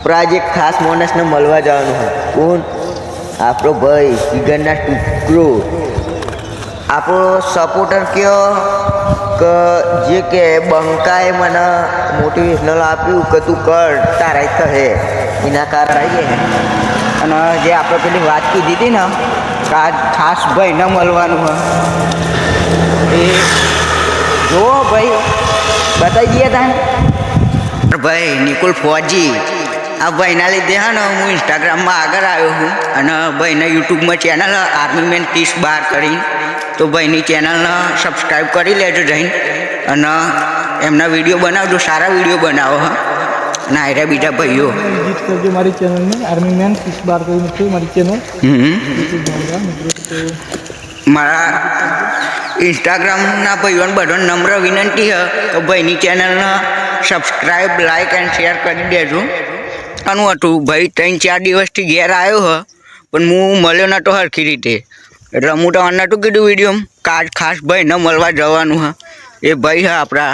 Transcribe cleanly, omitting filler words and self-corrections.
आज एक खास मानस ने મળવા જવાનું है कौन આપણો ભાઈ જીગરના ટુકડો આપણો સપોર્ટર કયો કે જે કે બંકાએ મને મોટિવેશનલ આપ્યું કે તું કર તારા તો હે એના કારણે આવીએ અને જે આપણે પેલી વાત કીધી હતી ને કે આ ખાસ ભાઈને મળવાનું હે એ જો ભાઈ બતાવી દઈએ તાને ભાઈ નિકુલ ફોજી આ ભાઈના લીધે હા ને હું ઇન્સ્ટાગ્રામમાં આગળ આવ્યો છું અને ભાઈને યુટ્યુબમાં ચેનલ આર્મી મેન 3012 કરીને તો ભાઈની ચેનલને સબસ્ક્રાઈબ કરી લેજો જઈને અને એમના વિડીયો બનાવજો સારા વિડીયો બનાવો હા અને આયરા બીજા ભાઈઓ વિઝિટ કરજો મારી ચેનલને આર્મી મેન 3012 કરીને છે મારી ચેનલ મારા ઇન્સ્ટાગ્રામના ભાઈઓને બધાને નમ્ર વિનંતી છે કે ભાઈની ચેનલને સબસ્ક્રાઈબ લાઈક એન્ડ શેર કરી દેજો આનું હતું ભાઈ 3-4 દિવસથી ઘેર આવ્યો હ પણ હું મળ્યો નહોતો સરખી રીતે એટલે હું તો નહોતું કીધું વિડીયોમાં ખાસ ભાઈને મળવા જવાનું હા એ ભાઈ હા આપણા